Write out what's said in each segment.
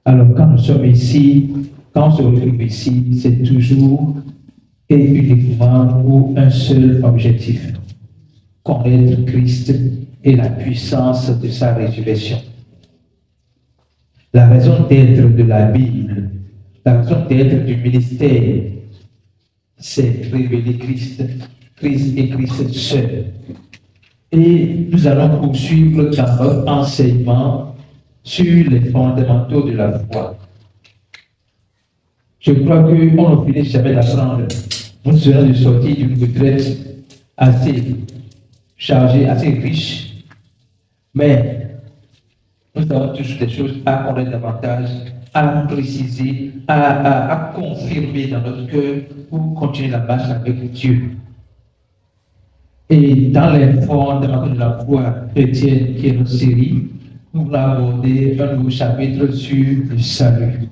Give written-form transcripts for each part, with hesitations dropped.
Alors, quand nous sommes ici, quand on se retrouve ici, c'est toujours et uniquement pour un seul objectif: connaître Christ et la puissance de sa résurrection. La raison d'être de la Bible, la raison d'être du ministère, c'est révéler Christ, Christ et Christ seul. Et nous allons poursuivre dans notre enseignement sur les fondamentaux de la foi. Je crois qu'on ne finit jamais d'apprendre. Nous serons sortis d'une retraite assez chargée, assez riche, mais nous avons toujours des choses à connaître davantage, à préciser, à confirmer dans notre cœur pour continuer la marche avec Dieu. Et dans les fondamentaux de la foi chrétienne, qui est notre série, nous allons aborder un nouveau chapitre sur le salut.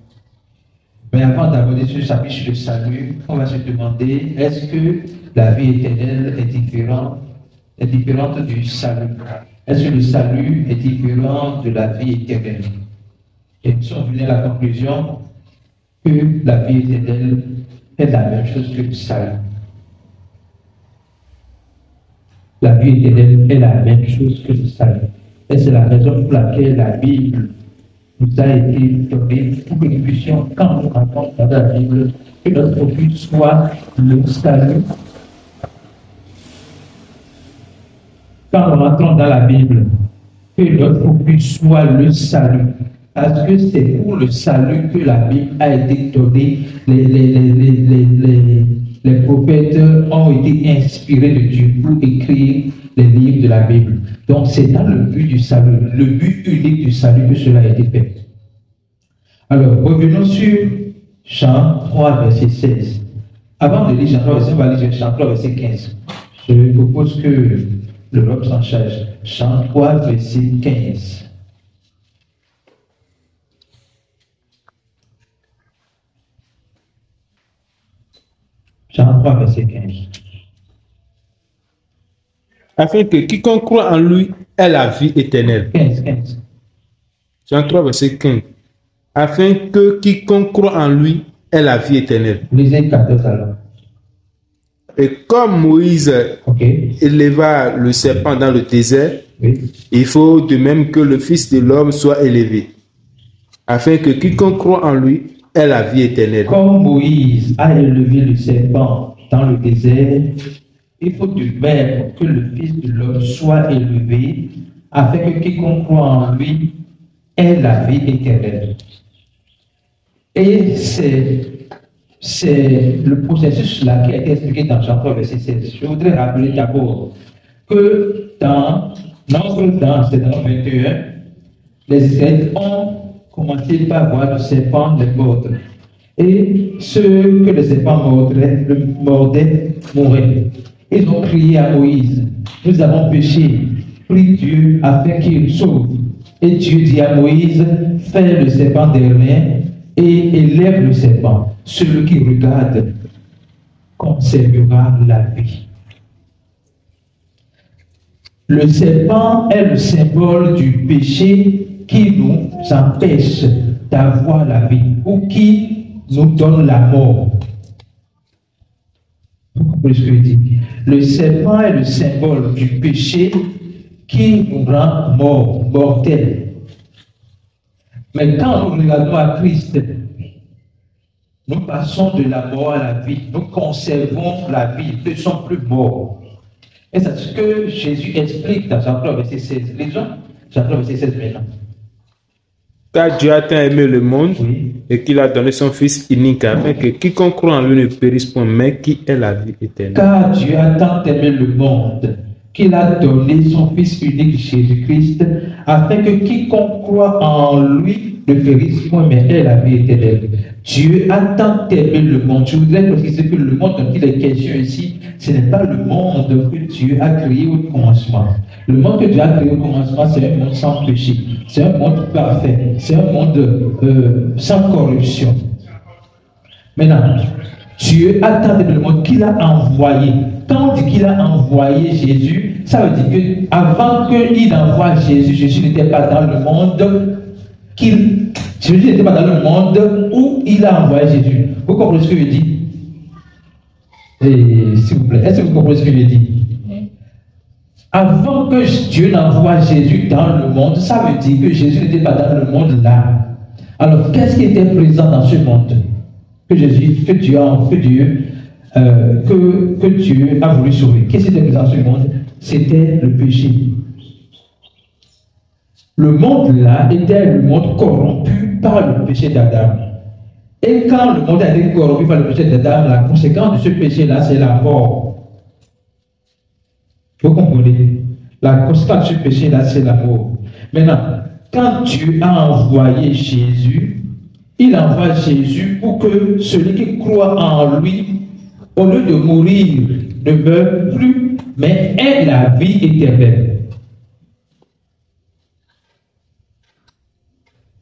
Mais avant d'aborder ce chapitre sur le salut, on va se demander, est-ce que la vie éternelle est différente du salut? Est-ce que le salut est différent de la vie éternelle? Et nous sommes venus à la conclusion que la vie éternelle est la même chose que le salut. La vie éternelle est la même chose que le salut. Et c'est la raison pour laquelle la Bible nous a été donnée pour que nous puissions, quand nous rentrons dans la Bible, que notre but soit le salut. Quand nous rentrons dans la Bible, que notre but soit le salut. Parce que c'est pour le salut que la Bible a été donnée. Les prophètes ont été inspirés de Dieu pour écrire les livres de la Bible. Donc c'est dans le but du salut, le but unique du salut que cela a été fait. Alors revenons sur Jean 3, verset 16. Avant de lire Jean 3, verset 16, on va lire Jean 3, verset 15. Je propose que l'Europe s'en charge. Jean 3, verset 15. Jean 3, verset 15. Afin que quiconque croit en lui ait la vie éternelle. 15. Jean 3, verset 15. Afin que quiconque croit en lui ait la vie éternelle. Lisez 14 alors. Et comme Moïse éleva le serpent dans le désert, il faut de même que le Fils de l'homme soit élevé, afin que quiconque croit en lui ait la vie éternelle. Comme Moïse a élevé le serpent dans le désert, il faut de même que le Fils de l'homme soit élevé, afin que quiconque croit en lui ait la vie éternelle. Et c'est le processus là qui a été expliqué dans Jean 3, verset 16. Je voudrais rappeler d'abord que dans Nombre dans 21, les Israélites ont commencé par voir le serpent les mordre. Et ceux que le serpent mordaient mouraient. Ils ont crié à Moïse: nous avons péché, prie Dieu afin qu'il sauve. Et Dieu dit à Moïse: fais le serpent d'airain et élève le serpent. Celui qui regarde conservera la vie. Le serpent est le symbole du péché qui nous empêche d'avoir la vie ou qui nous donne la mort. Vous comprenez ce que je dis? Le serpent est le symbole du péché qui nous rend mortels. Mais quand nous regardons à Christ, nous passons de la mort à la vie. Nous conservons la vie. Nous ne sommes plus morts. Et c'est ce que Jésus explique dans Jean 3, verset 16. Lisons Jean 3, verset 16 maintenant. Car Dieu a tant aimé le monde et qu'il a donné son Fils unique afin que quiconque croit en lui ne périsse point, mais qui ait la vie éternelle. Car Dieu a tant aimé le monde qu'il a donné son Fils unique Jésus-Christ afin que quiconque croit en lui ne périsse point, mais ait la vie éternelle. Dieu a tant aimé le monde. Je voudrais préciser que le monde dont il est question ici, ce n'est pas le monde que Dieu a créé au commencement. Le monde que Dieu a créé au commencement, c'est un monde sans péché. C'est un monde parfait. C'est un monde sans corruption. Maintenant, Dieu a tant aimé le monde qu'il a envoyé. Quand on dit qu'il a envoyé Jésus, ça veut dire qu'avant qu'il envoie Jésus, Jésus n'était pas dans le monde qu'il Jésus n'était pas dans le monde où il a envoyé Jésus. Vous comprenez ce que je dis? Et s'il vous plaît, est-ce que vous comprenez ce que je dis? Avant que Dieu n'envoie Jésus dans le monde, ça veut dire que Jésus n'était pas dans le monde là. Alors, qu'est-ce qui était présent dans ce monde que Dieu a voulu sauver? Qu'est-ce qui était présent dans ce monde? C'était le péché. Le monde là était le monde corrompu par le péché d'Adam. Et quand le monde a été corrompu par le péché d'Adam, la conséquence de ce péché-là, c'est la mort. Vous comprenez? La conséquence de ce péché-là, c'est la mort. Maintenant, quand Dieu a envoyé Jésus, il envoie Jésus pour que celui qui croit en lui, au lieu de mourir, ne meure plus, mais ait la vie éternelle.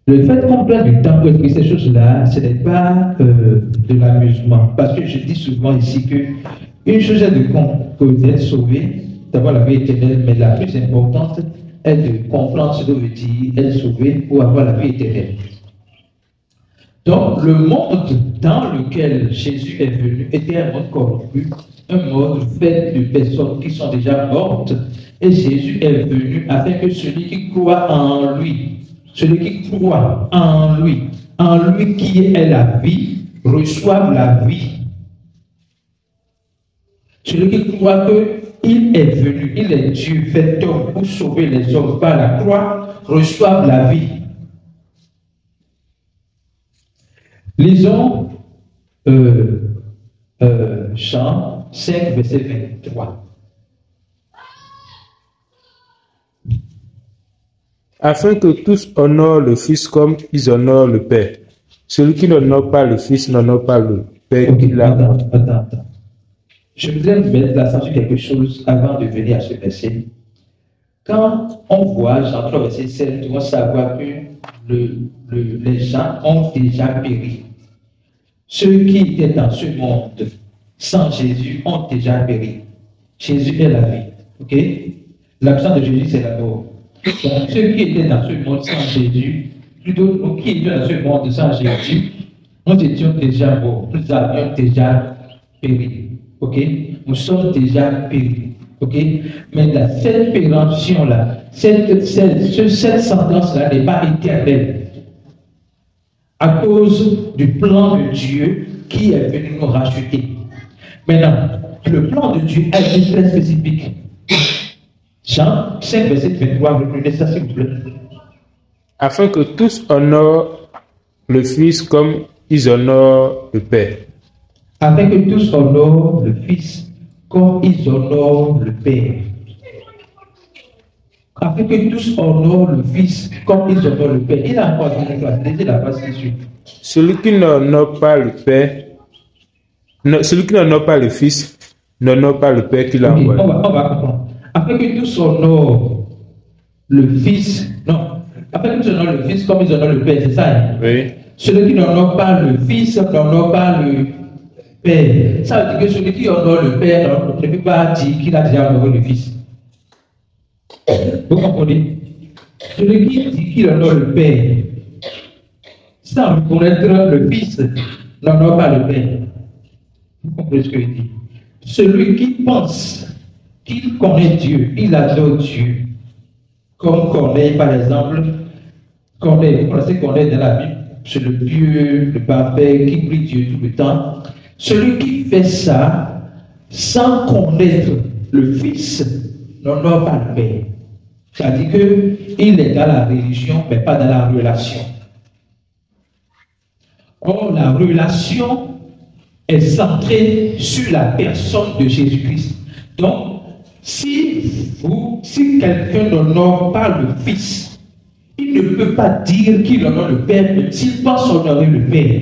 Le fait qu'on prenne du temps pour expliquer ces choses-là, ce n'est pas de l'amusement. Parce que je dis souvent ici que une chose est d'être sauvé, d'avoir la vie éternelle, mais la plus importante est de comprendre ce que veut dire être sauvé pour avoir la vie éternelle. Donc, le monde dans lequel Jésus est venu était un monde corrompu, un monde fait de personnes qui sont déjà mortes, et Jésus est venu afin que celui qui croit en lui, celui qui croit en lui qui est la vie, reçoive la vie. Celui qui croit qu'il est venu, il est Dieu fait homme pour sauver les hommes par la croix, reçoive la vie. Lisons Jean 5, verset 23. Afin que tous honorent le Fils comme ils honorent le Père. Celui qui n'honore pas le Fils n'honore pas le Père qui l'a. Attends. Je voudrais mettre l'accent sur quelque chose avant de venir à ce verset. Quand on voit Jean 3, verset 7, nous devons savoir que les gens ont déjà péri. Ceux qui étaient dans ce monde sans Jésus ont déjà péri. Jésus est la vie. Ok? L'absence de Jésus, c'est la mort. Donc, ceux qui étaient dans ce monde sans Jésus, plutôt nous qui étions dans ce monde sans Jésus, nous étions déjà morts. Nous avions déjà péri. Ok? Nous sommes déjà péris. Ok? Mais cette péremption-là, cette sentence-là n'est pas éternelle. À cause du plan de Dieu qui est venu nous racheter. Maintenant, le plan de Dieu a été très spécifique. Jean 5, verset 23, reprenez ça s'il vous plaît. Afin que tous honorent le Fils comme ils honorent le Père. Afin que tous honorent le Fils comme ils honorent le Père. Afin que tous honorent le Fils comme ils honorent le Père. Il a encore dit la phrase qui suit. Celui qui n'honore pas le Père, celui qui n'honore pas le Fils, n'honore pas le Père qui l'a envoyé. On va comprendre. Afin que tous honorent le Fils, non, afin que tous honorent le Fils comme ils honorent le Père, c'est ça? Hein? Oui. Celui qui n'honore pas le Fils n'honore pas le Père. Ça veut dire que celui qui honore le Père ne peut pas dire qu'il a déjà honoré le Fils. Vous comprenez? Celui qui dit qu'il honore le Père, sans connaître le Fils, n'honore pas le Père. Vous comprenez ce que je dis? Celui qui pense qu'il connaît Dieu, il adore Dieu. Comme Corneille, par exemple, Corneille, vous pensez Corneille dans la Bible, c'est le pieux, le parfait, qui prie Dieu tout le temps. Celui qui fait ça, sans connaître le Fils, n'honore pas le Père. C'est-à-dire qu'il est dans la religion, mais pas dans la relation. Or, la relation est centrée sur la personne de Jésus-Christ. Donc, si quelqu'un n'honore pas le Fils, il ne peut pas dire qu'il honore le Père, même s'il pense honorer le Père.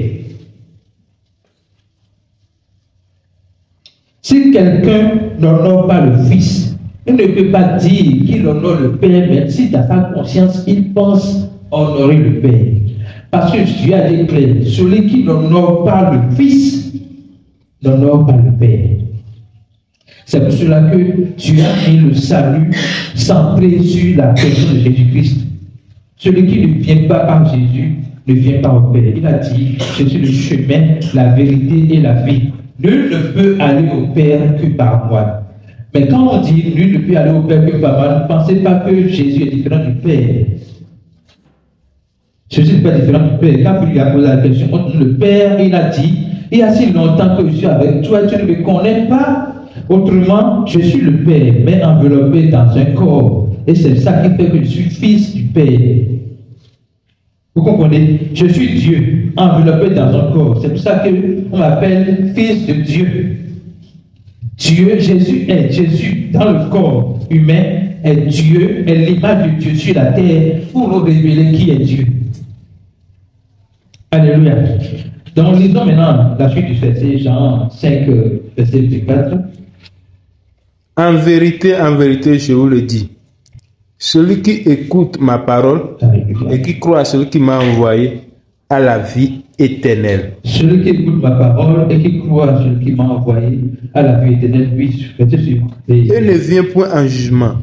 Si quelqu'un n'honore pas le Fils, il ne peut pas dire qu'il honore le Père, même si dans sa conscience, il pense honorer le Père. Parce que Dieu a déclaré, celui qui n'honore pas le Fils, n'honore pas le Père. C'est pour cela que Dieu a mis le salut centré sur la personne de Jésus-Christ. Celui qui ne vient pas par Jésus ne vient pas au Père. Il a dit, je suis le chemin, la vérité et la vie. Nul ne peut aller au Père que par moi. Mais quand on dit nul ne peut aller au Père que par moi, ne pensez pas que Jésus est différent du Père. Jésus n'est pas différent du Père. Quand il a posé la question, le Père, il a dit, il y a si longtemps que je suis avec toi, tu ne me connais pas. Autrement, je suis le Père, mais enveloppé dans un corps. Et c'est ça qui fait que je suis fils du Père. Vous comprenez? Je suis Dieu, enveloppé dans un corps. C'est pour ça qu'on m'appelle fils de Dieu. Dieu, Jésus est Jésus dans le corps humain, est Dieu, est l'image de Dieu sur la terre pour nous révéler qui est Dieu. Alléluia. Donc, lisons maintenant la suite du verset, Jean 5, verset 4. En vérité, je vous le dis, celui qui écoute ma parole et qui croit à celui qui m'a envoyé a la vie éternelle. Celui qui écoute ma parole et qui croit à celui qui m'a envoyé a la vie éternelle. Oui, verset suivant. Il ne vient point en jugement,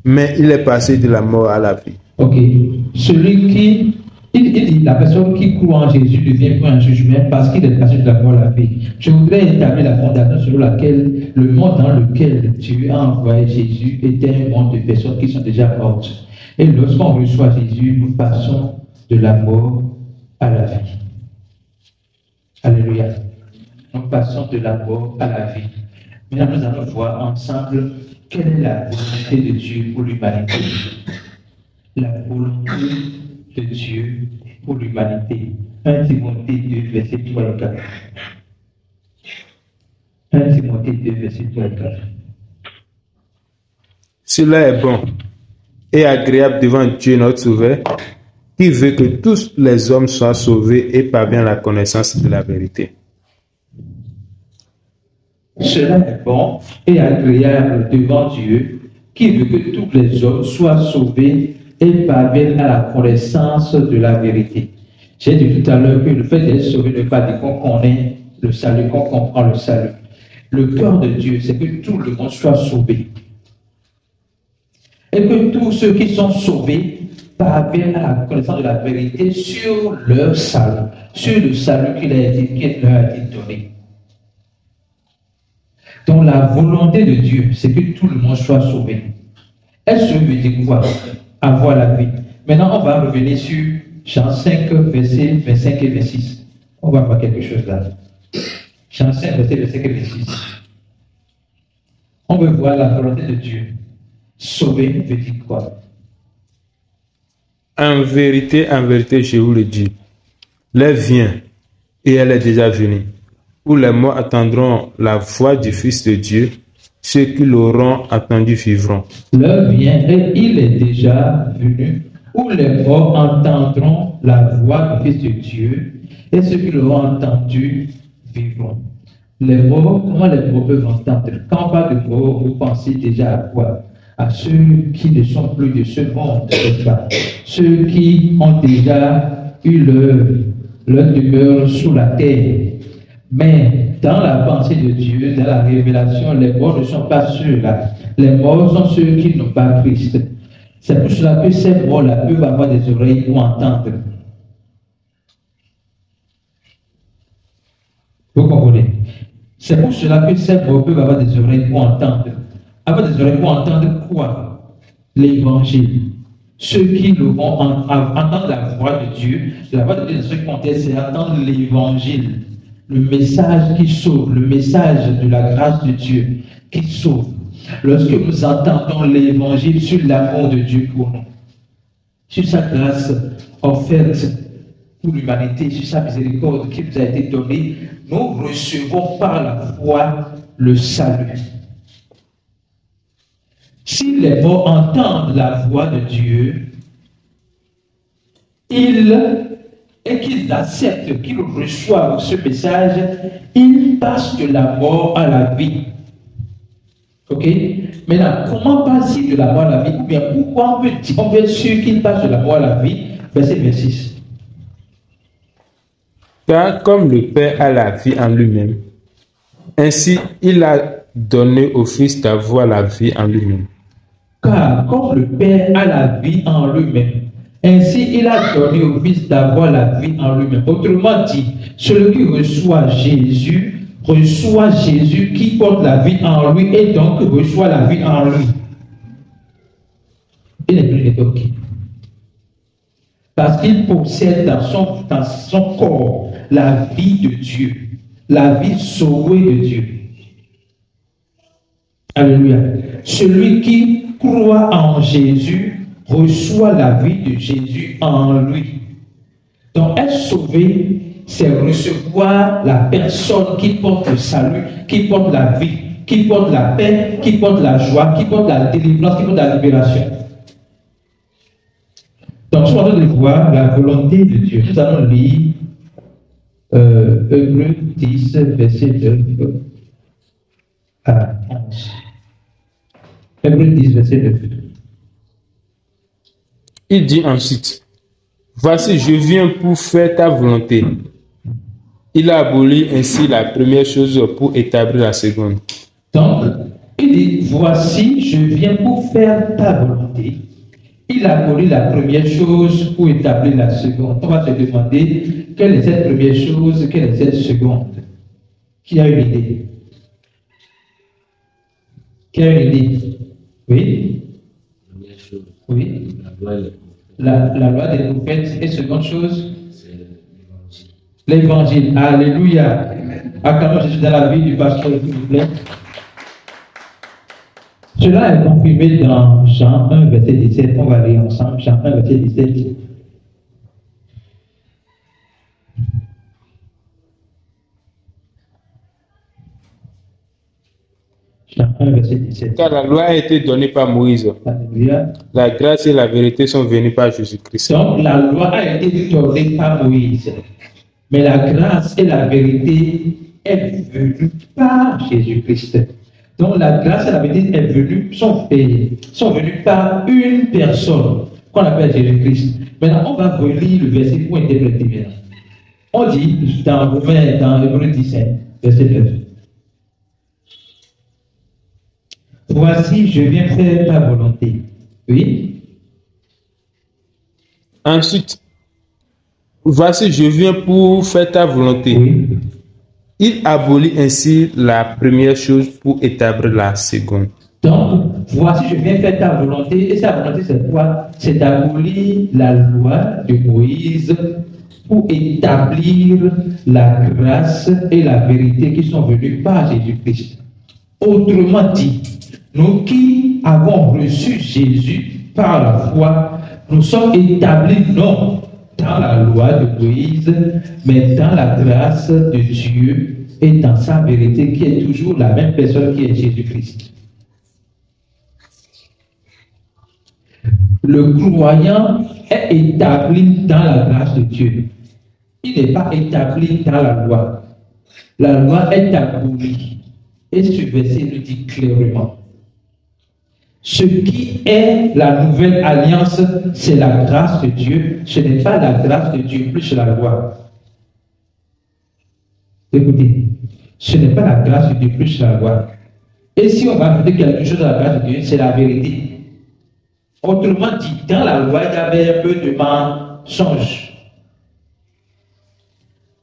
mais il est passé de la mort à la vie. Ok. Celui qui... Il dit, la personne qui croit en Jésus ne vient point en jugement parce qu'il est passé de la mort à la vie. Je voudrais établir la fondation sur laquelle le monde dans lequel Dieu a envoyé Jésus était un monde de personnes qui sont déjà mortes. Et lorsqu'on reçoit Jésus, nous passons de la mort à la vie. Alléluia. Nous passons de la mort à la vie. Maintenant, nous allons voir ensemble quelle est la volonté de Dieu pour l'humanité. La volonté de Dieu pour l'humanité. 1 Timothée 2, verset 3 et 4. 1 Timothée 2, verset 3 et 4. Cela est bon et agréable devant Dieu notre Sauveur, qui veut que tous les hommes soient sauvés et parviennent à la connaissance de la vérité. Cela est bon et agréable devant Dieu, qui veut que tous les hommes soient sauvés et parviennent à la connaissance de la vérité. J'ai dit tout à l'heure que le fait d'être sauvé ne veut pas dire qu'on connaît le salut, qu'on comprend le salut. Le cœur de Dieu, c'est que tout le monde soit sauvé. Et que tous ceux qui sont sauvés parviennent à la connaissance de la vérité sur leur salut, sur le salut qui leur a été donné. Donc la volonté de Dieu, c'est que tout le monde soit sauvé. Est-ce que veut dire quoi? Avoir la vie. Maintenant, on va revenir sur Jean 5, versets 25 et 26. On va voir quelque chose là. Jean 5, verset 25 et 26. On veut voir la volonté de Dieu. Sauver veut dire quoi? En vérité, je vous le dis, l'heure vient, et elle est déjà venue, où les morts attendront la voix du Fils de Dieu. Ceux qui l'auront attendu vivront. L'heure vient et il est déjà venu, où les morts entendront la voix du Fils de Dieu, et ceux qui l'auront entendu vivront. Les morts, comment les morts peuvent entendre? Quand on parle de morts, vous pensez déjà à quoi? À ceux qui ne sont plus de ce monde, n'est-ce pas? Ceux qui ont déjà eu leur demeure sous la terre. Mais dans la pensée de Dieu, dans la révélation, les morts ne sont pas ceux-là. Les morts sont ceux qui n'ont pas Christ. C'est pour cela que ces morts-là peuvent avoir des oreilles pour entendre. Vous comprenez? C'est pour cela que ces morts peuvent avoir des oreilles pour entendre. Avoir des oreilles pour entendre quoi? L'évangile. Ceux qui vont entendre la voix de Dieu, la voix de Dieu dans ce contexte, c'est entendre l'évangile. Le message qui sauve, le message de la grâce de Dieu qui sauve. Lorsque nous entendons l'évangile sur l'amour de Dieu pour nous, sur sa grâce offerte pour l'humanité, sur sa miséricorde qui nous a été donnée, nous recevons par la foi le salut. Si les morts entendent la voix de Dieu, et qu'ils acceptent, qu'ils reçoivent ce message, ils passent de la mort à la vie. Ok? Maintenant, comment passe-t-il de la mort à la vie? Ou bien pourquoi on peut être sûr qu'ils passent de la mort à la vie? Verset 26. Car comme le Père a la vie en lui-même, ainsi il a donné au Fils d'avoir la vie en lui-même. Car comme le Père a la vie en lui-même, Ainsi, il a donné au Fils d'avoir la vie en lui-même. Autrement dit, celui qui reçoit Jésus qui porte la vie en lui et donc reçoit la vie en lui. Il n'est plus n'importe qui. Parce qu'il possède dans son corps la vie de Dieu, la vie sauvée de Dieu. Alléluia. Celui qui croit en Jésus reçoit la vie de Jésus en lui. Donc, être sauvé, c'est recevoir la personne qui porte le salut, qui porte la vie, qui porte la paix, qui porte la joie, qui porte la délivrance, qui porte la libération. Donc, nous allons voir la volonté de Dieu. Nous allons lire Hébreux 10, verset 9 à 11. Hébreux 10, verset 9. Il dit ensuite, voici, je viens pour faire ta volonté. Il a aboli ainsi la première chose pour établir la seconde. Donc, il dit, voici, je viens pour faire ta volonté. Il a aboli la première chose pour établir la seconde. On va se demander, quelle est cette première chose, quelle est cette seconde? Qui a une idée? Qui a une idée? Oui? Oui? La loi des prophètes. Et seconde chose? L'évangile. Alléluia. Acclamons Jésus dans la vie du pasteur, s'il vous plaît. Cela est confirmé dans Jean 1, verset 17. On va lire ensemble. Jean 1, verset 17. Jean 1, verset 17. Car la loi a été donnée par Moïse. Alléluia. La grâce et la vérité sont venues par Jésus-Christ. Donc, la loi a été donnée par Moïse. Mais la grâce et la vérité est venue par Jésus-Christ. Donc, la grâce et la vérité est venue, sont venues par une personne qu'on appelle Jésus-Christ. Maintenant, on va relire le verset pour interpréter maintenant. On dit dans Romains, dans Hébreux 17, verset 9. Voici, je viens faire ta volonté. Oui. Ensuite, voici, je viens pour faire ta volonté. Oui. Il abolit ainsi la première chose pour établir la seconde. Donc, voici, je viens faire ta volonté. Et sa volonté, c'est quoi? C'est d'abolir la loi de Moïse pour établir la grâce et la vérité qui sont venues par Jésus-Christ. Autrement dit, nous qui avons reçu Jésus par la foi, nous sommes établis non dans la loi de Moïse, mais dans la grâce de Dieu et dans sa vérité qui est toujours la même personne qui est Jésus-Christ. Le croyant est établi dans la grâce de Dieu. Il n'est pas établi dans la loi. La loi est abolie. Et ce verset le dit clairement. Ce qui est la nouvelle alliance, c'est la grâce de Dieu. Ce n'est pas la grâce de Dieu plus la loi. Écoutez, ce n'est pas la grâce de Dieu plus la loi. Et si on va ajouter quelque chose à la grâce de Dieu, c'est la vérité. Autrement dit, dans la loi, il y avait un peu de mensonge.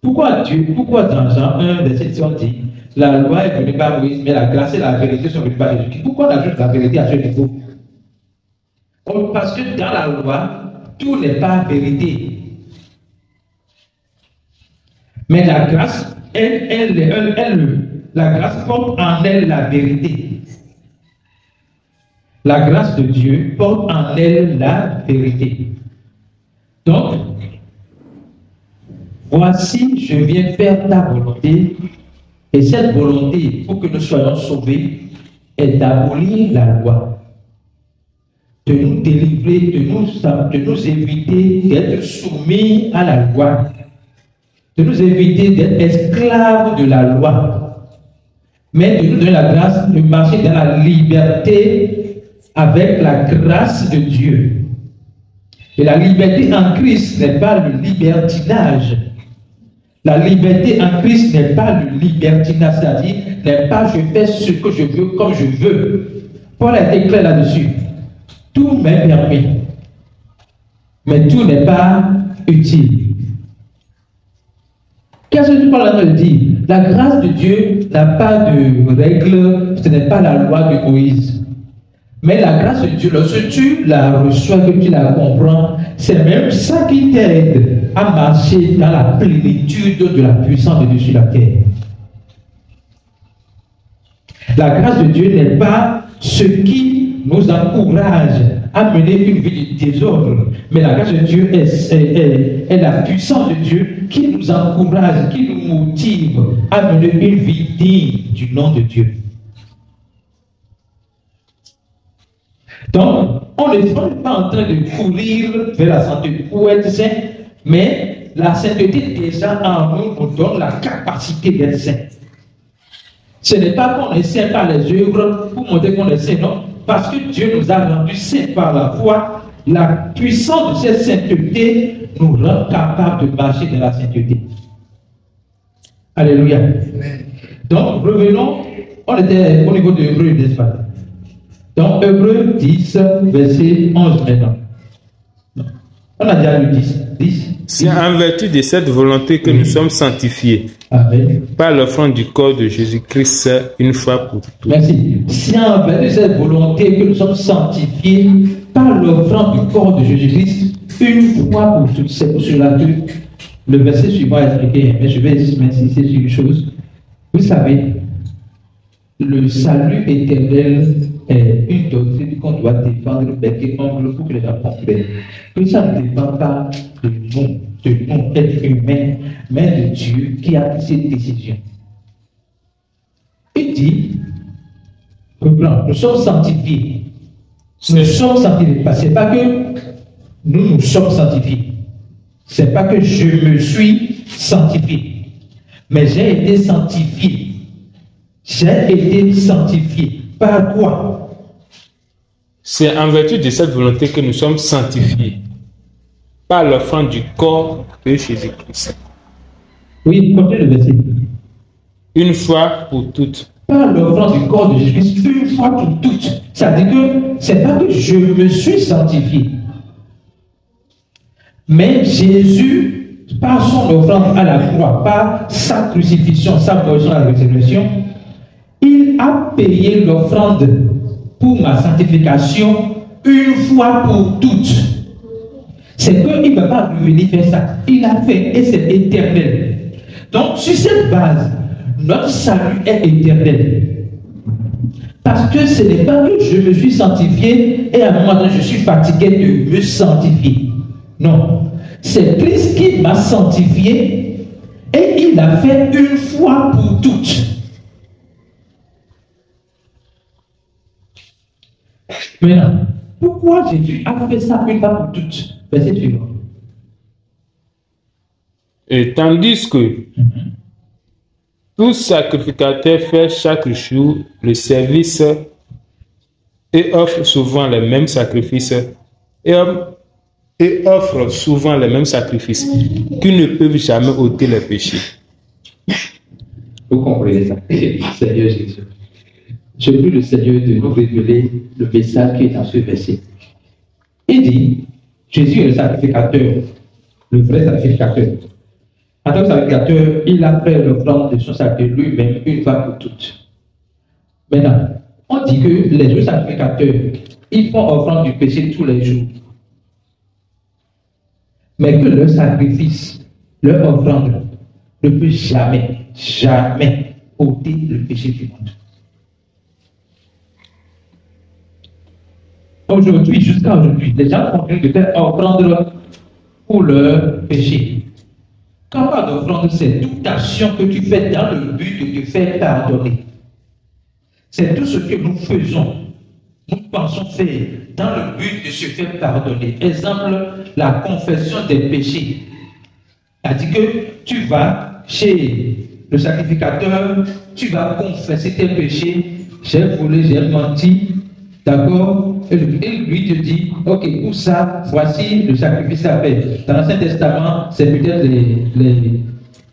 Pourquoi dans Jean 1, verset 10, on dit la loi est venue par Moïse, mais la grâce et la vérité sont venues par Jésus? Pourquoi on ajoute la vérité à ce niveau? Parce que dans la loi, tout n'est pas vérité. Mais la grâce, la grâce porte en elle la vérité. La grâce de Dieu porte en elle la vérité. Donc, voici, je viens faire ta volonté. Et cette volonté, pour que nous soyons sauvés, est d'abolir la loi, de nous délivrer, de nous éviter d'être soumis à la loi, de nous éviter d'être esclaves de la loi, mais de nous donner la grâce de marcher dans la liberté avec la grâce de Dieu. Et la liberté en Christ n'est pas le libertinage. La liberté en Christ n'est pas le libertinage, c'est-à-dire n'est pas je fais ce que je veux comme je veux. Paul a été clair là-dessus. Tout m'est permis. Mais tout n'est pas utile. Qu'est-ce que tu parles de dire? La grâce de Dieu n'a pas de règle, ce n'est pas la loi de Moïse. Mais la grâce de Dieu, lorsque tu la reçois, que tu la comprends, c'est même ça qui t'aide à marcher dans la plénitude de la puissance de Dieu sur la terre. La grâce de Dieu n'est pas ce qui nous encourage à mener une vie de désordre, mais la grâce de Dieu est la puissance de Dieu qui nous encourage, qui nous motive à mener une vie digne du nom de Dieu. Donc, on n'est pas en train de courir vers la sainteté pour être saint, mais la sainteté déjà en nous donne la capacité d'être saint. Ce n'est pas qu'on est saint par les œuvres pour montrer qu'on est saint, non. Parce que Dieu nous a rendus saints par la foi, la puissance de cette sainteté nous rend capables de marcher dans la sainteté. Alléluia. Donc, revenons, on était au niveau de Hébreux, n'est-ce pas? Donc, Hébreux 10, verset 11 maintenant. On a déjà lu 10. C'est en vertu de cette volonté que nous sommes sanctifiés. Amen. Par l'offrande du corps de Jésus-Christ une fois pour toutes. Merci. C'est en vertu de cette volonté que nous sommes sanctifiés par l'offrande du corps de Jésus-Christ une fois pour toutes. C'est pour cela que le verset suivant est expliqué, mais je vais m'insister sur une chose. Vous savez, le salut éternel est une doctrine qu'on doit défendre bec et ongle pour que les gens comprennent. Que ça ne dépend pas de nous, êtres humains, mais de Dieu qui a pris cette décision. Il dit, nous sommes sanctifiés. Nous sommes sanctifiés. Ce n'est pas que nous sommes sanctifiés. Ce n'est pas que je me suis sanctifié. Mais j'ai été sanctifié. J'ai été sanctifié. Par quoi? C'est en vertu de cette volonté que nous sommes sanctifiés. Par l'offrande du corps de Jésus-Christ. Oui, comprenez le verset. Une fois pour toutes. Par l'offrande du corps de Jésus-Christ, une fois pour toutes. Ça veut dire que ce n'est pas que je me suis sanctifié. Mais Jésus, par son offrande à la croix, par sa crucifixion, sa mort sur la résurrection, il a payé l'offrande pour ma sanctification une fois pour toutes. C'est qu'il ne va pas revenir faire ça. Il a fait et c'est éternel. Donc, sur cette base, notre salut est éternel. Parce que ce n'est pas que je me suis sanctifié et à un moment donné, je suis fatigué de me sanctifier. Non. C'est Christ qui m'a sanctifié et il l'a fait une fois pour toutes. Maintenant, pourquoi Jésus a fait ça une fois pour toutes? Verset suivant. Et tandis que tout sacrificateur fait chaque jour le service et offre souvent les mêmes sacrifices et offre souvent les mêmes sacrifices qui ne peuvent jamais ôter les péchés. Vous comprenez ça? Seigneur Jésus. Je prie le Seigneur de nous révéler le message qui est dans ce verset. Il dit, Jésus est le sacrificateur, le vrai sacrificateur. En tant que sacrificateur, il a fait l'offrande de son sacrifice lui-même une fois pour toutes. Maintenant, on dit que les deux sacrificateurs, ils font offrande du péché tous les jours. Mais que leur sacrifice, leur offrande, ne peut jamais, jamais ôter le péché du monde. Aujourd'hui, jusqu'à aujourd'hui, les gens continuent de faire offrande pour leur péché. Quand on parle d'offrande, c'est toute action que tu fais dans le but de te faire pardonner. C'est tout ce que nous faisons. Nous pensons faire dans le but de se faire pardonner. Exemple, la confession des péchés. C'est-à-dire que tu vas chez le sacrificateur, tu vas confesser tes péchés. J'ai volé, j'ai menti. D'accord? Et lui te dit, ok, pour ça, voici le sacrifice à faire. Dans l'Ancien Testament, c'est peut-être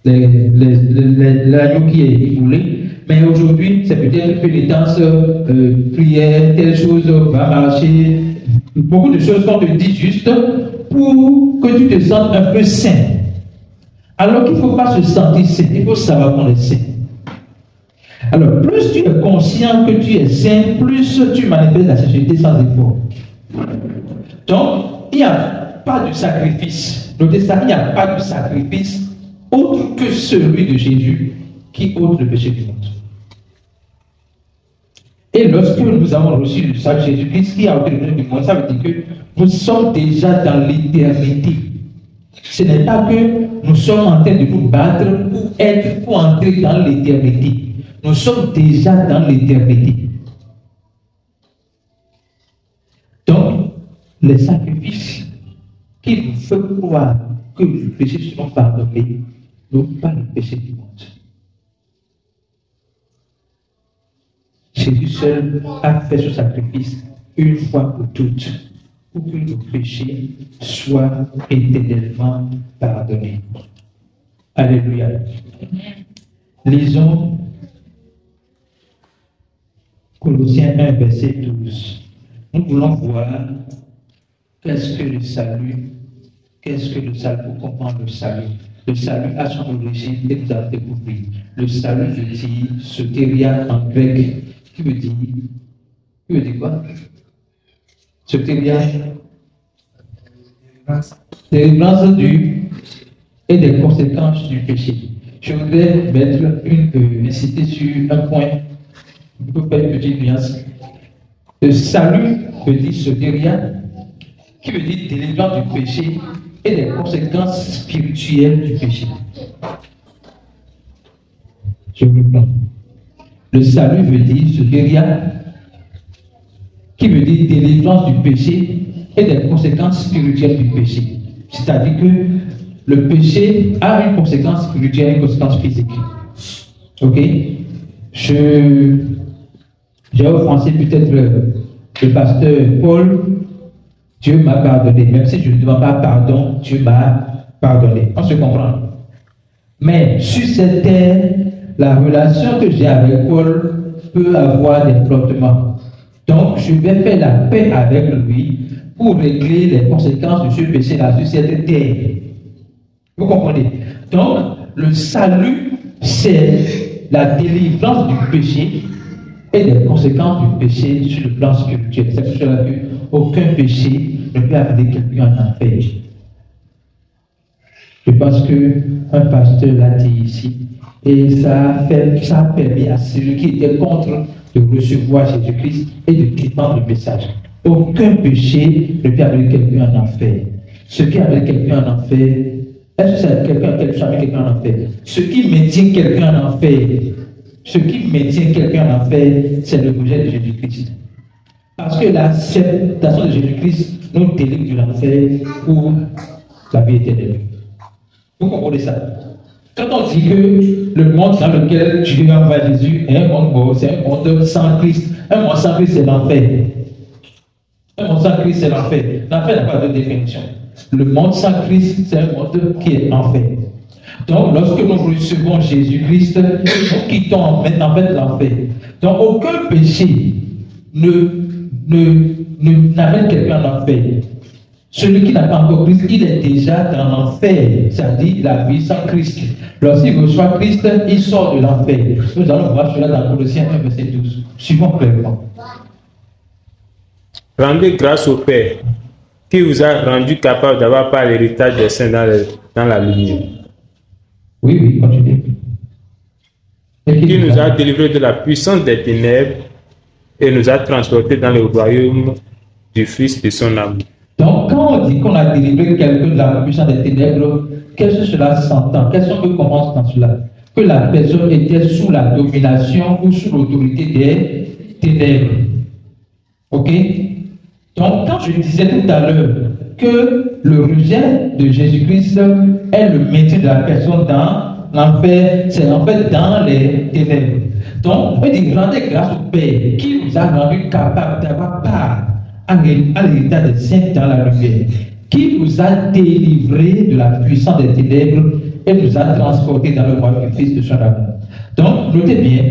l'agneau qui est écoulé, mais aujourd'hui, c'est peut-être pénitence, prière, telle chose va marcher. Beaucoup de choses qu'on te dit juste, pour que tu te sentes un peu sain. Alors qu'il ne faut pas se sentir sain, il faut savoir qu'on est sain. Alors, plus tu es conscient que tu es sain, plus tu manifestes la sincérité sans effort. Donc, il n'y a pas de sacrifice. Notez ça, il n'y a pas de sacrifice autre que celui de Jésus qui ôte le péché du monde. Et lorsque nous avons reçu le sang de Jésus-Christ qui a ôté le péché du monde, ça veut dire que nous sommes déjà dans l'éternité. Ce n'est pas que nous sommes en train de nous battre pour entrer dans l'éternité. Nous sommes déjà dans l'éternité. Donc, les sacrifices qui nous font croire que les péchés seront pardonnés n'ont pas le péché du monde. Jésus seul a fait ce sacrifice une fois pour toutes, pour que nos péchés soient éternellement pardonnés. Alléluia. Lisons Colossiens 1, verset 12. Nous voulons voir qu'est-ce que le salut, pour comprendre le salut. Le salut a son origine et nous avons découvert. Le salut veut dire sotéria en grec, qui veut dire quoi? Sotéria, délivrance et des conséquences du péché. Je voudrais mettre citer sur un point. Il faut faire une petite nuance. Le salut veut dire sotéria, qui veut dire délivrance du péché et des conséquences spirituelles du péché. Je reprends. Le salut veut dire sotéria, qui veut dire délivrance du péché et des conséquences spirituelles du péché. C'est-à-dire que le péché a une conséquence spirituelle et une conséquence physique. Ok? J'ai offensé peut-être le pasteur Paul, Dieu m'a pardonné. Même si je ne demande pas pardon, Dieu m'a pardonné. On se comprend. Mais sur cette terre, la relation que j'ai avec Paul peut avoir des flottements. Donc, je vais faire la paix avec lui pour régler les conséquences de ce péché-là sur cette terre. Vous comprenez? Donc, le salut, c'est la délivrance du péché et des conséquences du péché sur le plan spirituel. C'est pour cela qu'aucun péché ne peut amener quelqu'un en enfer. Je pense qu'un pasteur l'a dit ici, et ça a permis à celui qui était contre de recevoir Jésus-Christ et de défendre le message. Aucun péché ne peut amener quelqu'un en enfer. Ce qui amène quelqu'un en enfer, est-ce que c'est quelqu'un qui amène quelqu'un en enfer? Ce qui maintient quelqu'un en enfer, c'est le rejet de Jésus-Christ. Parce que l'acceptation de Jésus-Christ nous délivre de l'enfer pour la vie éternelle. Vous comprenez ça? Quand on dit que le monde dans lequel Dieu envoie Jésus est un monde beau, c'est un monde sans Christ. Un monde sans Christ, c'est l'enfer. Un monde sans Christ, c'est l'enfer. L'enfer n'a pas de définition. Le monde sans Christ, c'est un monde qui est enfer. Donc, lorsque nous recevons Jésus-Christ, nous quittons maintenant l'enfer. Donc, aucun péché n'amène quelqu'un en enfer. Celui qui n'a pas encore Christ, il est déjà dans l'enfer, c'est-à-dire la vie sans Christ. Lorsqu'il reçoit Christ, il sort de l'enfer. Nous allons voir cela dans Colossiens 1, verset 12. Suivons clairement. Rendez grâce au Père, qui vous a rendu capable d'avoir par l'héritage des saints dans la lumière. Oui, continuez. Qui nous a délivrés de la puissance des ténèbres et nous a transportés dans le royaume du Fils de son amour. Donc, quand on dit qu'on a délivré quelqu'un de la puissance des ténèbres, qu'est-ce que cela s'entend? Qu'est-ce qu'on peut comprendre dans cela? Que la personne était sous la domination ou sous l'autorité des ténèbres. Ok? Donc, quand je disais tout à l'heure que le rejet de Jésus-Christ est le maintien de la personne dans l'enfer, c'est en fait dans les ténèbres. Donc, on peut dire, rendez grâce au Père qui nous a rendu capable d'avoir part à l'héritage des saints dans la lumière, qui nous a délivrés de la puissance des ténèbres et nous a transportés dans le royaume du Fils de son amour. Donc, notez bien,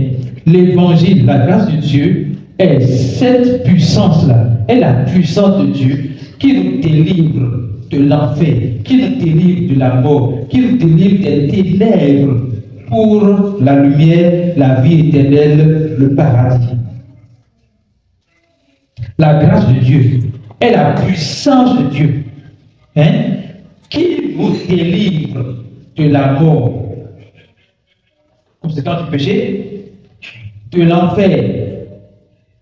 l'évangile, la grâce de Dieu, est cette puissance-là, est la puissance de Dieu qui nous délivre de l'enfer, qui nous délivre de la mort, qui nous délivre des ténèbres pour la lumière, la vie éternelle, le paradis. La grâce de Dieu est la puissance de Dieu, qui nous délivre de la mort, conséquence du péché, de l'enfer,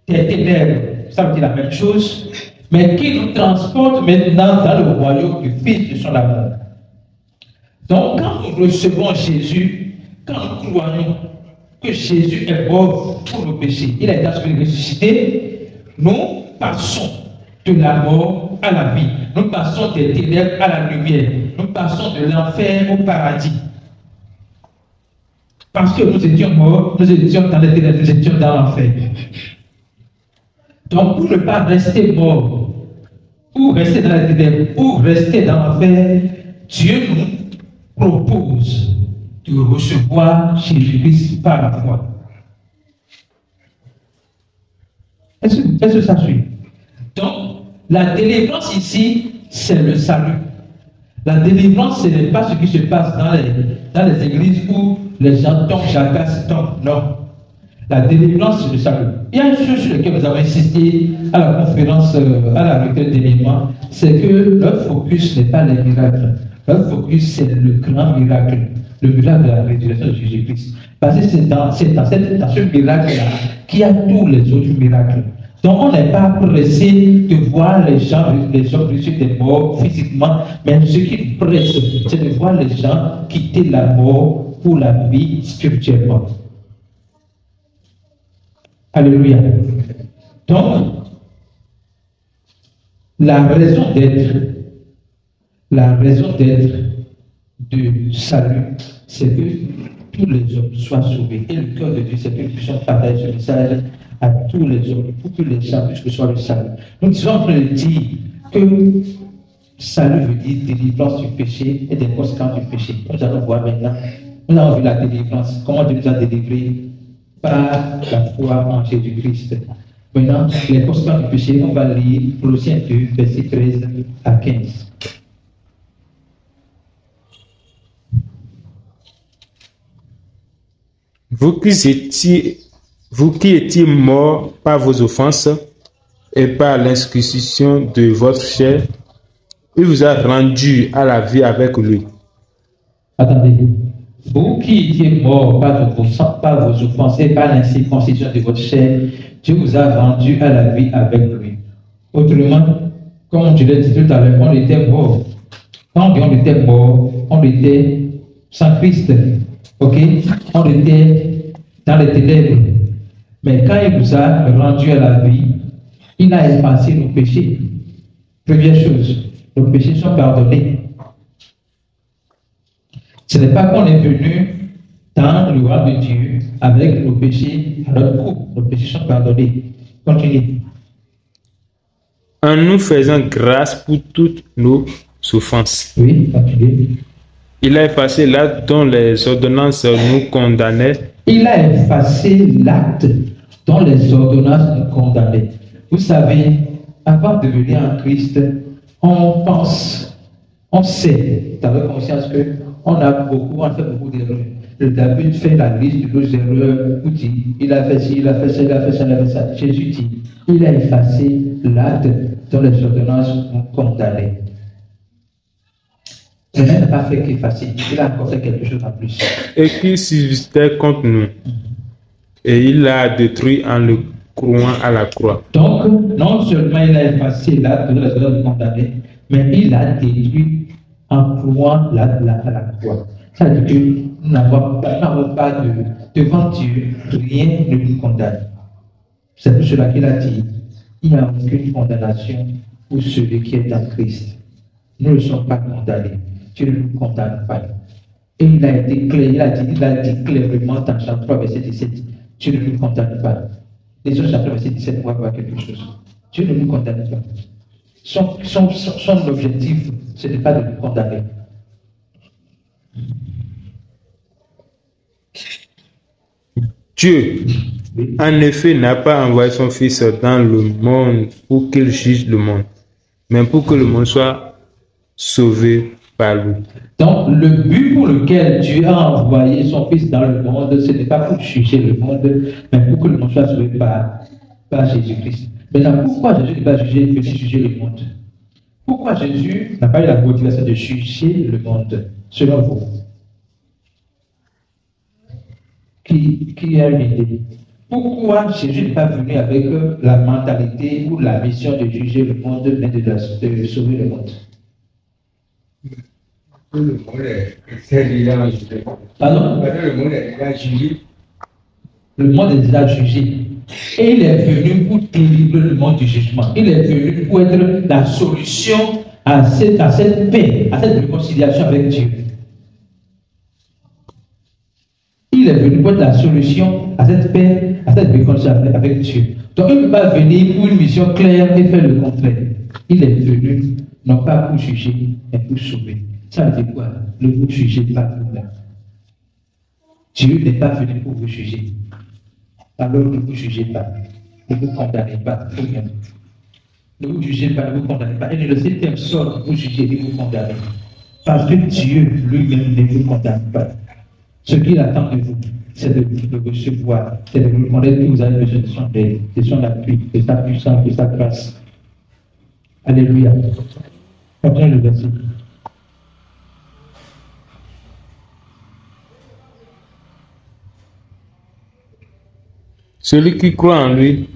des ténèbres, ça veut dire la même chose, mais qui nous transporte maintenant dans le royaume du Fils de son amour. Donc, quand nous recevons Jésus, quand nous croyons que Jésus est mort pour nos péchés, il a été ressuscité, nous passons de la mort à la vie. Nous passons des ténèbres à la lumière. Nous passons de l'enfer au paradis. Parce que nous étions morts, nous étions dans les ténèbres, nous étions dans l'enfer. Donc, pour ne pas rester mort, pour rester dans les ténèbres, pour rester dans l'enfer, Dieu nous propose de recevoir Jésus-Christ par la foi. Est-ce que ça suit? Donc, la délivrance ici, c'est le salut. La délivrance, ce n'est pas ce qui se passe dans les églises où les gens tombent, jacassent, tombent. Non. La délivrance, c'est le salut. Il y a une chose sur laquelle nous avons insisté à la conférence, à la retraite d'événements, c'est que leur focus n'est pas les miracles. Leur focus, c'est le grand miracle, le miracle de la résurrection de Jésus-Christ. Parce que c'est dans ce miracle-là qu'il y a tous les autres miracles. Donc, on n'est pas pressé de voir les gens ressuscités des morts physiquement, mais ce qui presse, c'est de voir les gens quitter la mort pour la vie spirituellement. Alléluia. Donc, la raison d'être du salut, c'est que tous les hommes soient sauvés. Et le cœur de Dieu, c'est que nous puissions partager ce message à tous les hommes, pour que les gens puissent recevoir le salut. Nous sommes en train de dire que salut veut dire délivrance du péché et des conséquences du péché. Nous allons voir maintenant. Nous avons vu la délivrance, comment Dieu nous a délivrés par la foi en Jésus-Christ. Maintenant, les conséquences du péché, on va lire Colossiens 2, versets 13 à 15. Vous qui étiez morts par vos offenses et par l'inscription de votre chair, il vous a rendu à la vie avec lui. Attendez. Vous qui étiez morts par vos offenses et par l'incirconcision de votre chair, Dieu vous a rendu à la vie avec lui. Autrement, comme je l'ai dit tout à l'heure, on était morts. Quand on était morts, on était sans Christ. Ok? On était dans les ténèbres. Mais quand il vous a rendu à la vie, il a effacé nos péchés. Première chose, nos péchés sont pardonnés. Ce n'est pas qu'on est venu dans le royaume de Dieu avec nos péchés à notre coup. Nos péchés sont pardonnés. Continuez. En nous faisant grâce pour toutes nos souffrances. Oui, continuez. Il a effacé l'acte dont les ordonnances nous condamnaient. Il a effacé l'acte dont les ordonnances nous condamnaient. Vous savez, avant de venir en Christ, on pense, on sait, dans la conscience que on fait beaucoup d'erreurs. Le David fait la liste de nos erreurs, où dit, il a fait ci, il a fait ça, il a fait ça, il a fait ça. Jésus dit, il a effacé l'acte dont les ordonnances nous condamnaient. Il n'a pas fait qu'effacer, il a encore fait quelque chose en plus. Et qui subsistait contre nous. Et il l'a détruit en le clouant à la croix. Donc, non seulement il a effacé l'acte de la nous condamnés, mais il l'a détruit en clouant à la croix. Ça veut dire que nous n'avons pas devant Dieu, rien ne nous condamne. C'est pour cela qu'il a dit, il n'y a aucune condamnation pour celui qui est en Christ. Nous ne sommes pas condamnés. Dieu ne nous condamne pas. Et il a dit clairement dans Jean 3, verset 17, Dieu ne nous condamne pas. Les autres chapitres, verset 17, on va voir quelque chose. Dieu ne nous condamne pas. Son objectif, ce n'est pas de nous condamner. Dieu, en effet, n'a pas envoyé son Fils dans le monde pour qu'il juge le monde, mais pour que le monde soit sauvés par lui. Donc, le but pour lequel Dieu a envoyé son Fils dans le monde, ce n'est pas pour juger le monde, mais pour que le monde soit sauvé par Jésus-Christ. Maintenant, pourquoi Jésus n'est pas venu juger le monde? Pourquoi Jésus n'a pas eu la motivation de juger le monde, selon vous? Qui a une idée? Pourquoi Jésus n'est pas venu avec la mentalité ou la mission de juger le monde, mais de sauver le monde? Le monde est déjà jugé. Pardon? Le monde est déjà jugé. Le monde est déjà jugé. Et il est venu pour délivrer le monde du jugement. Il est venu pour être la solution à cette paix, à cette réconciliation avec Dieu. Il est venu pour être la solution à cette paix, à cette réconciliation avec Dieu. Donc il ne peut pas venir pour une mission claire et faire le contraire. Il est venu non pas pour juger, mais pour sauver. Ça veut dire quoi? Ne vous jugez pas vous-même. Dieu n'est pas venu pour vous juger. Alors ne vous jugez pas. Ne vous condamnez pas vous-même. Ne vous jugez pas, ne vous condamnez pas. Et ne laissez personne vous juger et vous condamner. Parce que Dieu lui-même ne vous condamne pas. Ce qu'il attend de vous, c'est de vous recevoir, c'est de vous reconnaître que vous avez besoin de son aide, de son appui, de sa puissance, de sa grâce. Alléluia. Continuez le verset. Celui qui croit en lui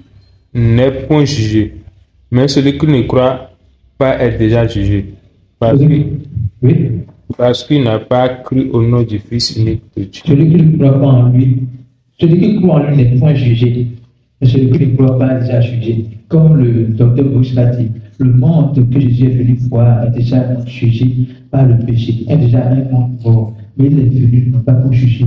n'est point jugé, mais celui qui ne croit pas est déjà jugé, parce qu'il n'a pas cru au nom du Fils unique de Dieu. Celui qui ne croit pas en lui, n'est point jugé, mais celui qui ne croit pas est déjà jugé. Comme le docteur Bush l'a dit, le monde que Jésus est venu voir est déjà jugé par le péché, est déjà un monde mort, mais il est venu non pas pour juger,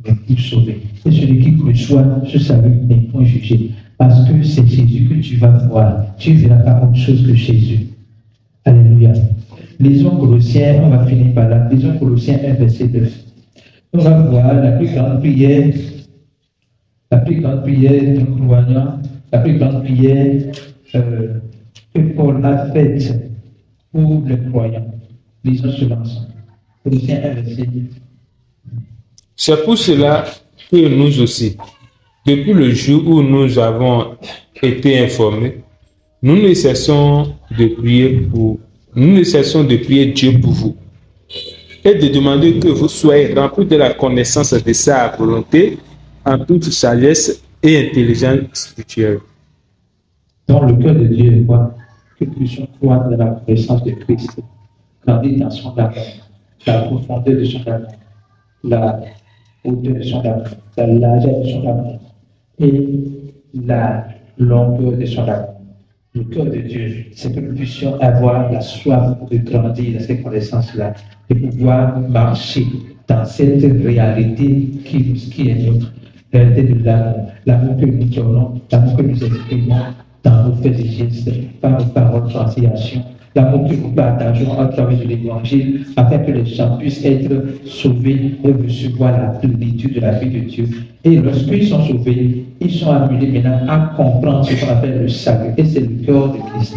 mais pour sauver. Et celui qui reçoit ce salut n'est point jugé, parce que c'est Jésus que tu vas voir. Tu ne verras pas autre chose que Jésus. Alléluia. Lisons Colossiens, on va finir par là. Lisons Colossiens 1, verset 9. On va voir la plus grande prière d'un croyant, la plus grande prière que Paul a faite pour les croyants. Lisons cela ensemble. Colossiens 1, verset 9. C'est pour cela que nous aussi, depuis le jour où nous avons été informés, nous ne cessons de prier Dieu pour vous et de demander que vous soyez remplis de la connaissance de sa volonté en toute sagesse et intelligence spirituelle. Dans le cœur de Dieu est quoi? Que nous puissions croire dans la connaissance de Christ, grandir dans son amour, la profondeur de son amour, la hauteur de son amour, la largeur de son amour et la longueur de son amour. Le cœur de Dieu, c'est que nous puissions avoir la soif de grandir dans cette connaissance-là et pouvoir marcher dans cette réalité qui est notre réalité de l'amour. L'amour que nous donnons, l'amour que nous exprimons dans nos faits et gestes, par nos paroles, transactions, l'amour que nous partageons à travers de l'évangile, afin que les gens puissent être sauvés et recevoir la plénitude de la vie de Dieu. Et lorsqu'ils sont sauvés, ils sont amenés maintenant à comprendre ce qu'on appelle le salut. Et c'est le cœur de Christ.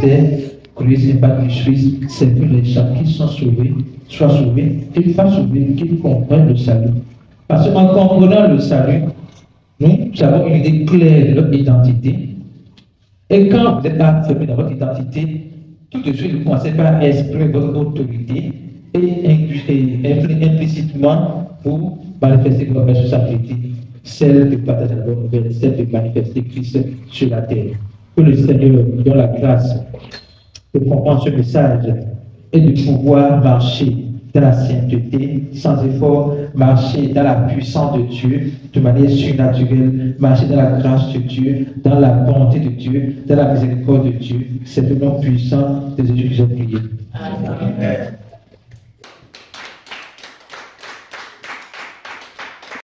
Christ n'est pas Christ, c'est que les gens qui sont sauvés soient sauvés, et une fois sauvés, qu'ils comprennent le salut. Parce qu'en comprenant le salut, nous avons une idée claire de notre identité. Et quand vous êtes affirmé dans votre identité, tout de suite, vous commencez par exprimer votre autorité et implicitement vous manifester votre responsabilité, celle de partager la bonne nouvelle, celle de manifester Christ sur la terre. Que le Seigneur nous donne la grâce de comprendre ce message et de pouvoir marcher dans la sainteté, sans effort, marcher dans la puissance de Dieu de manière surnaturelle, marcher dans la grâce de Dieu, dans la bonté de Dieu, dans la miséricorde de Dieu. C'est le nom puissant de Jésus que j'ai prié. Amen.